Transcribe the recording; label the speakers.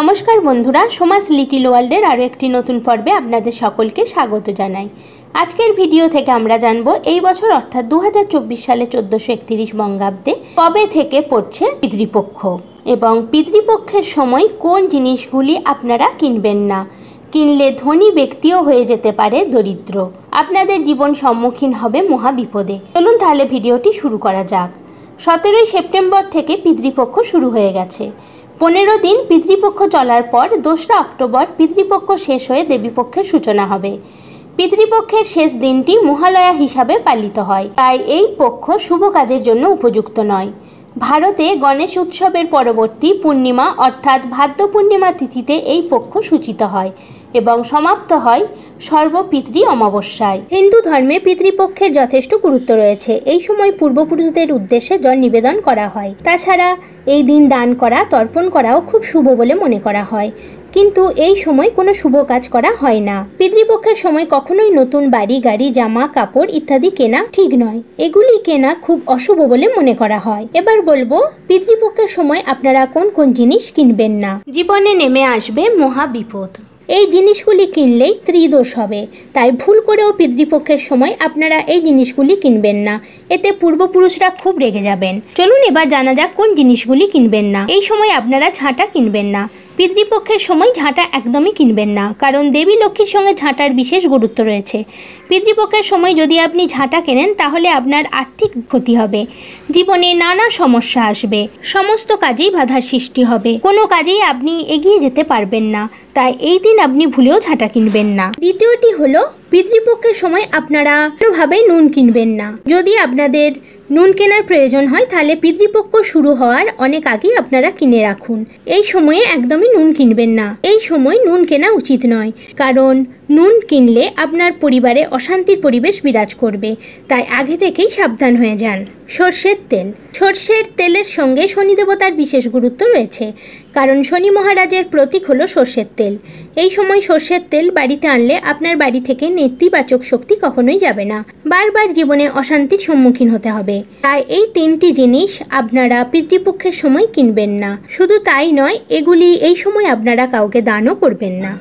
Speaker 1: নমস্কার বন্ধুরা, সোমাস লিটিল ওয়ার্ল্ডের আরও একটি নতুন পর্বে আপনাদের সকলকে স্বাগত জানাই। আজকের ভিডিও থেকে আমরা জানব এই বছর অর্থাৎ 2024 সালে 1431 বঙ্গাব্দে কবে থেকে পড়ছে পিতৃপক্ষ এবং পিতৃপক্ষের সময় কোন জিনিসগুলি আপনারা কিনবেন না, কিনলে ধনী ব্যক্তিও হয়ে যেতে পারে দরিদ্র, আপনাদের জীবন সম্মুখীন হবে মহা বিপদে। চলুন তাহলে ভিডিওটি শুরু করা যাক। 17 সেপ্টেম্বর থেকে পিতৃপক্ষ শুরু হয়ে গেছে। 15 দিন পিতৃপক্ষ চলার পর 2রা অক্টোবর পিতৃপক্ষ শেষ হয়ে দেবীপক্ষের সূচনা হবে। পিতৃপক্ষের শেষ দিনটি মহালয়া হিসাবে পালিত হয়, তাই এই পক্ষ শুভ কাজের জন্য উপযুক্ত নয়। ভারতে গণেশ উৎসবের পরবর্তী পূর্ণিমা অর্থাৎ ভাদ্র পূর্ণিমা তিথিতে এই পক্ষ সূচিত হয় এবং সমাপ্ত হয় সর্বপিতৃ অমাবস্যায়। হিন্দু ধর্মে পিতৃপক্ষের যথেষ্ট গুরুত্ব রয়েছে। এই সময় পূর্বপুরুষদের উদ্দেশ্যে জল নিবেদন করা হয়। তাছাড়া এই দিন দান করা, তর্পণ করাও খুব শুভ বলে মনে করা হয়, কিন্তু এই সময় কোনো শুভ কাজ করা হয় না। পিতৃপক্ষের সময় কখনোই নতুন বাড়ি, গাড়ি, জামা কাপড় ইত্যাদি কেনা ঠিক নয়। এগুলি কেনা খুব অশুভ বলে মনে করা হয়। এবার বলবো পিতৃপক্ষের সময় আপনারা কোন কোন জিনিস কিনবেন না। জীবনে নেমে আসবে মহা বিপদ। এই জিনিসগুলি কিনলেই ত্রিদোষ হবে, তাই ভুল করেও পিতৃপক্ষের সময় আপনারা এই জিনিসগুলি কিনবেন না, এতে পূর্বপুরুষরা খুব রেগে যাবেন। চলুন এবার জানা যাক কোন জিনিসগুলি কিনবেন না। এই সময় আপনারা ঝাঁটা কিনবেন না। পিতৃপক্ষের সময় ঝাঁটা একদমই কিনবেন না, কারণ দেবী লক্ষ্মীর সঙ্গে ঝাঁটার বিশেষ গুরুত্ব রয়েছে। পিতৃপক্ষের সময় যদি আপনি ঝাঁটা কেনেন তাহলে আপনার আর্থিক ক্ষতি হবে, জীবনে নানা সমস্যা আসবে, সমস্ত কাজেই বাধার সৃষ্টি হবে, কোনো কাজেই আপনি এগিয়ে যেতে পারবেন না, তাই এই দিন আপনি ভুলেও ঝাঁটা কিনবেন না। দ্বিতীয়টি হলো পিতৃপক্ষের সময় আপনারা কোনোভাবেই নুন কিনবেন না। যদি আপনাদের নুন কেনার প্রয়োজন হয় তাহলে পিতৃপক্ষ শুরু হওয়ার অনেক আগেই আপনারা কিনে রাখুন। এই সময়ে একদমই নুন কিনবেন না। এই সময় নুন কেনা উচিত নয়, কারণ নুন কিনলে আপনার পরিবারে অশান্তির পরিবেশ বিরাজ করবে, তাই আগে থেকেই সাবধান হয়ে যান। সর্ষের তেল। সর্ষের তেলের সঙ্গে শনি দেবতার বিশেষ গুরুত্ব রয়েছে, কারণ শনি মহারাজের প্রতীক হলো সর্ষের তেল। এই সময় সর্ষের তেল বাড়িতে আনলে আপনার বাড়ি থেকে নেতিবাচক শক্তি কখনোই যাবে না, বারবার জীবনে অশান্তির সম্মুখীন হতে হবে। তাই এই 3টি জিনিস আপনারা পিতৃপক্ষের সময় কিনবেন না। শুধু তাই নয়, এগুলি এই সময় আপনারা কাউকে দানও করবেন না।